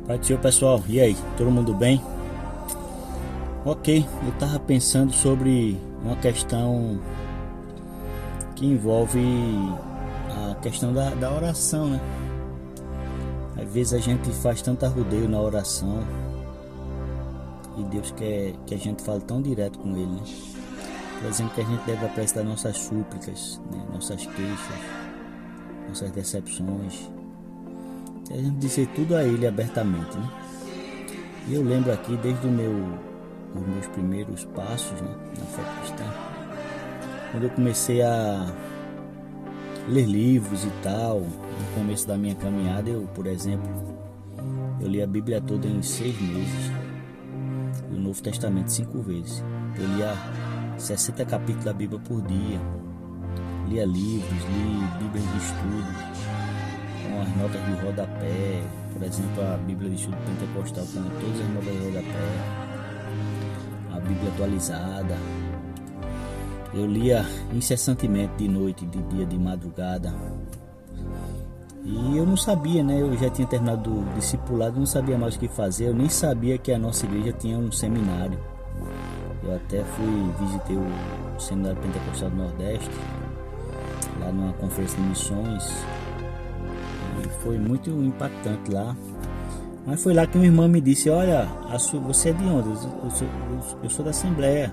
Pai do Senhor, pessoal, e aí, todo mundo bem? Ok, eu tava pensando sobre uma questão que envolve a questão da oração, né? Às vezes a gente faz tanto arrudeio na oração e Deus quer que a gente fale tão direto com Ele, né? Por exemplo, que a gente deve apresentar nossas súplicas, né? Nossas queixas, nossas decepções, a gente dizer tudo a Ele abertamente, né? E eu lembro aqui desde os meus primeiros passos, né, na fé cristã, quando eu comecei a ler livros e tal, no começo da minha caminhada, por exemplo, eu li a Bíblia toda em 6 meses, e o Novo Testamento 5 vezes. Eu lia 60 capítulos da Bíblia por dia, lia livros, li Bíblias de estudo, com as notas de rodapé, por exemplo, a Bíblia de estudo pentecostal com todas as notas de rodapé, a Bíblia atualizada. Eu lia incessantemente de noite, de dia, de madrugada. E eu não sabia, né? Eu já tinha terminado o discipulado, não sabia mais o que fazer. Eu nem sabia que a nossa igreja tinha um seminário. Eu até visitei o Seminário Pentecostal do Nordeste, lá numa conferência de missões. E foi muito impactante lá. Mas foi lá que uma irmã me disse: olha, você é de onde? Eu sou da Assembleia.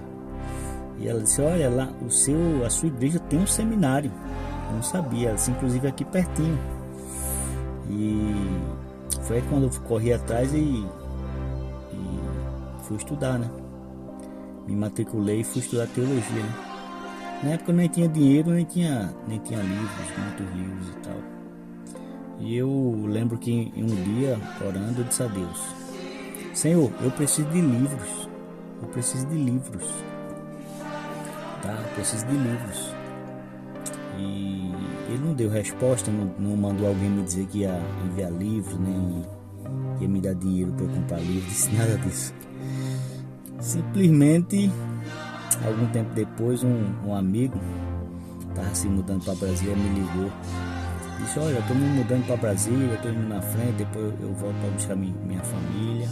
E ela disse: olha, lá a sua igreja tem um seminário. Eu não sabia, ela disse, inclusive aqui pertinho. E foi aí quando eu corri atrás e fui estudar, né? Me matriculei e fui estudar teologia, né? Na época eu nem tinha dinheiro, nem tinha livros, muitos livros e tal. E eu lembro que em um dia, orando, eu disse a Deus: Senhor, eu preciso de livros. Eu preciso de livros. Tá? Eu preciso de livros. E ele não deu resposta, não mandou alguém me dizer que ia enviar livros, nem ia me dar dinheiro para eu comprar livros, disse nada disso. Simplesmente, algum tempo depois, um amigo estava se mudando para Brasília, me ligou. Disse: olha, eu estou me mudando para Brasília, estou indo na frente, depois eu volto para buscar minha família.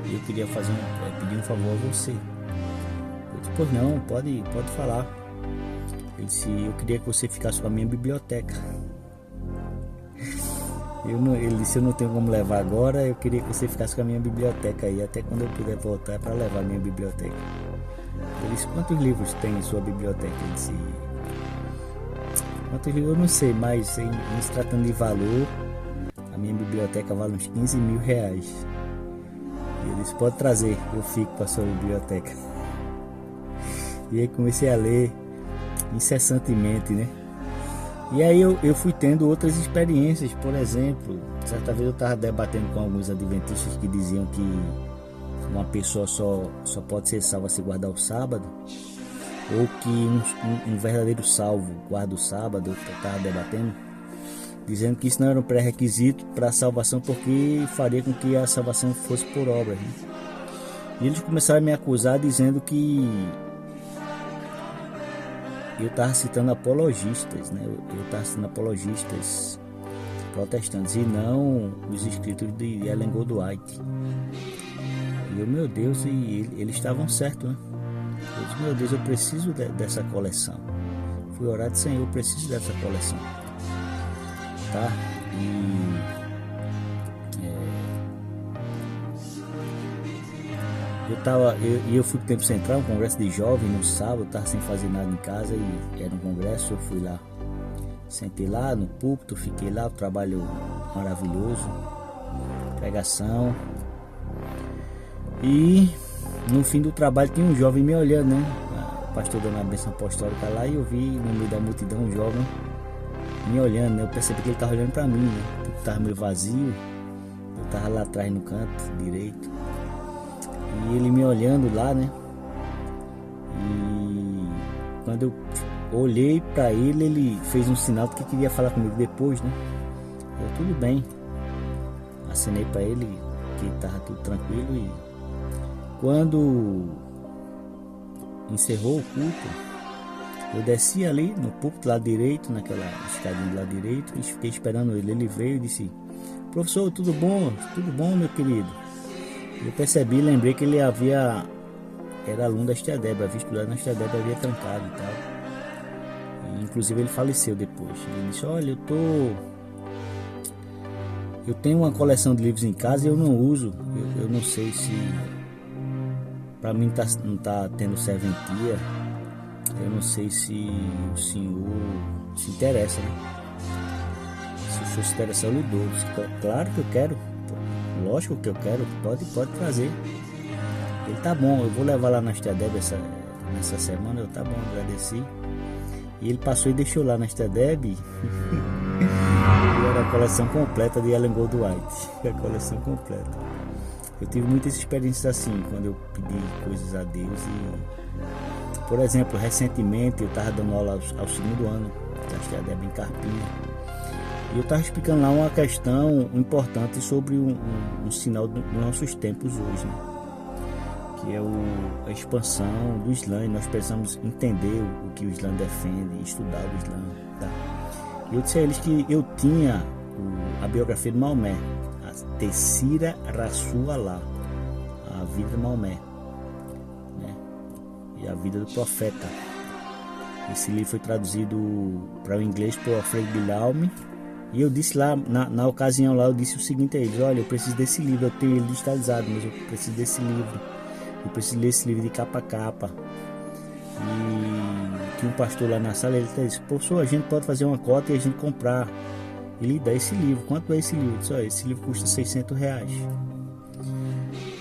E eu queria pedir um favor a você. Eu disse: pois não, pode falar. Ele disse: eu queria que você ficasse com a minha biblioteca. Ele disse: eu não tenho como levar agora, eu queria que você ficasse com a minha biblioteca aí, até quando eu puder voltar para levar a minha biblioteca. Ele disse: quantos livros tem em sua biblioteca? Ele disse: quantos livros eu não sei, mas em se tratando de valor, a minha biblioteca vale uns 15 mil reais. E ele disse: pode trazer, eu fico com a sua biblioteca. E aí comecei a ler incessantemente, né? E aí eu fui tendo outras experiências. Por exemplo, certa vez eu estava debatendo com alguns adventistas que diziam que uma pessoa só pode ser salva se guardar o sábado, ou que um verdadeiro salvo guarda o sábado. Eu estava debatendo, dizendo que isso não era um pré-requisito para a salvação, porque faria com que a salvação fosse por obras, né? E eles começaram a me acusar dizendo que eu estava citando apologistas, né? Eu estava citando apologistas protestantes e não os escritos de Ellen Goldwhite. E eu, meu Deus, eles estavam certos, né? Eu disse: meu Deus, eu preciso dessa coleção. Fui orar e disse: Senhor, eu preciso dessa coleção. Tá? Eu fui pro Tempo Central, um congresso de jovens no sábado, estava sem fazer nada em casa e era um congresso. Eu fui lá, sentei lá no púlpito, fiquei lá, o trabalho maravilhoso, pregação. E no fim do trabalho tinha um jovem me olhando, né? O pastor dando a bênção apostólica lá, e eu vi no meio da multidão um jovem me olhando, né? Eu percebi que ele estava olhando para mim, né? Porque estava meio vazio, eu estava lá atrás no canto direito. E ele me olhando lá, né? E quando eu olhei para ele, ele fez um sinal de que queria falar comigo depois, né? Eu: tudo bem. Acenei para ele que estava tudo tranquilo. E quando encerrou o culto, eu desci ali no púlpito lá direito, naquela escadinha lá direito, e fiquei esperando ele. Ele veio e disse: Professor, tudo bom? Tudo bom, meu querido? Eu percebi, lembrei que ele era aluno da STADEB, havia estudado na STADEB, havia trancado e tal. E, inclusive ele faleceu depois. Ele disse, olha, eu tenho uma coleção de livros em casa e eu não uso. Eu não sei se para mim não tá tendo serventia. Eu não sei se o senhor se interessa, né? Se o senhor se interessa, eu lhe dou. Claro que eu quero. Lógico que eu quero. Pode trazer. Ele, tá bom, eu vou levar lá na STADEB nessa semana. Eu, tá bom, agradeci. E ele passou e deixou lá na STADEB. E era a coleção completa de Ellen Goldwhite. A coleção completa. Eu tive muitas experiências assim, quando eu pedi coisas a Deus. E, por exemplo, recentemente eu estava dando aula ao segundo ano da STADEB em Carpina. E eu estava explicando lá uma questão importante sobre um sinal dos nossos tempos hoje, né? Que é a expansão do Islã. E nós precisamos entender o que o Islã defende, estudar o Islã, tá? E eu disse a eles que eu tinha a biografia de Maomé, a Tessira Rasul Allah, a vida de Maomé, né? E a vida do profeta. Esse livro foi traduzido para o inglês por Alfred Bilalme. E eu disse lá, na ocasião lá, eu disse o seguinte a eles: olha, eu preciso desse livro, eu tenho ele digitalizado, mas eu preciso desse livro. Eu preciso ler esse livro de capa a capa. E tinha um pastor lá na sala, ele disse: professor, a gente pode fazer uma cota e a gente comprar. Ele dá esse livro. Quanto é esse livro? Eu disse: olha, esse livro custa R$600.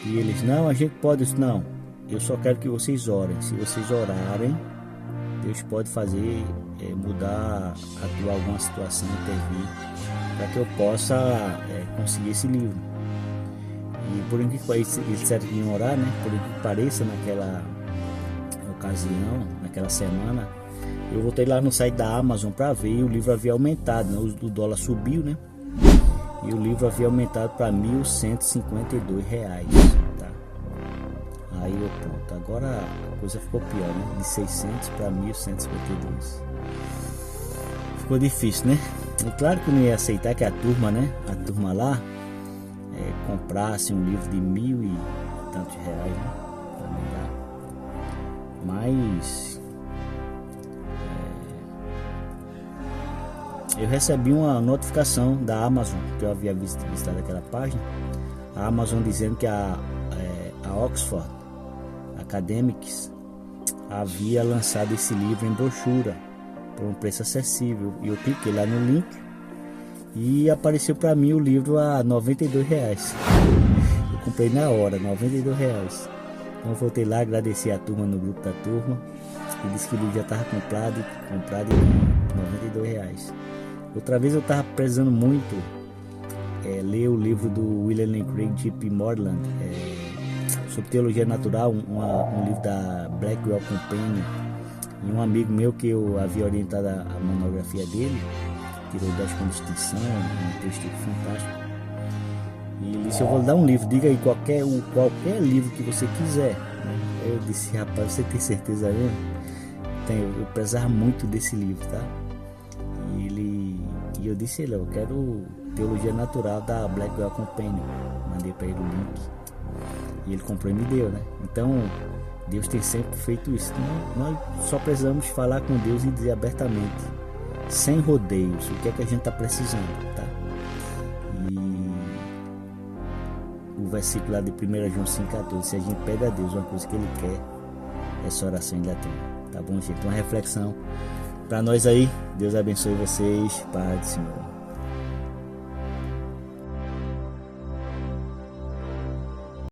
E eles: não, a gente pode. Eu disse: não, eu só quero que vocês orem. Se vocês orarem, Deus pode fazer, mudar, atuar alguma situação, intervir, para que eu possa conseguir esse livro. E por incrível que pareça, eles disseram que iam orar, né? Por incrível que pareça, naquela ocasião, naquela semana, eu voltei lá no site da Amazon para ver e o livro havia aumentado, né? O dólar subiu, né? E o livro havia aumentado para R$1.152, tá? Aí eu, pronto, agora a coisa ficou pior, né? De 600 para 1.152. Ficou difícil, né? E claro que eu não ia aceitar que a turma lá, comprasse um livro de 1.000 e tantos reais, né? Pra me dar. Mas eu recebi uma notificação da Amazon, que eu havia visitado aquela página, a Amazon dizendo que a Oxford Academics havia lançado esse livro em brochura por um preço acessível. E eu cliquei lá no link e apareceu para mim o livro a R$92. Eu comprei na hora, R$92. Então eu voltei lá, agradeci a turma no grupo da turma e disse que o livro já estava comprado e R$92. Outra vez eu estava precisando muito ler o livro do William Lane Craig J.P. Moreland, sobre teologia natural, um livro da Blackwell Companion. E um amigo meu que eu havia orientado a monografia dele, tirou 10 com distinção, um texto fantástico. E ele disse: eu vou lhe dar um livro, diga aí qualquer livro que você quiser. Eu disse: rapaz, você tem certeza mesmo? Eu precisava muito desse livro, tá? E eu disse a ele: eu quero Teologia Natural da Blackwell Companion. Mandei para ele o link. E ele comprou e me deu, né? Então, Deus tem sempre feito isso. Então, nós só precisamos falar com Deus e dizer abertamente, sem rodeios, o que é que a gente está precisando, tá? E o versículo lá de 1 João 5,14: se a gente pede a Deus uma coisa que Ele quer, essa oração ainda tem. Tá bom, gente? Uma reflexão para nós aí. Deus abençoe vocês. Paz do Senhor.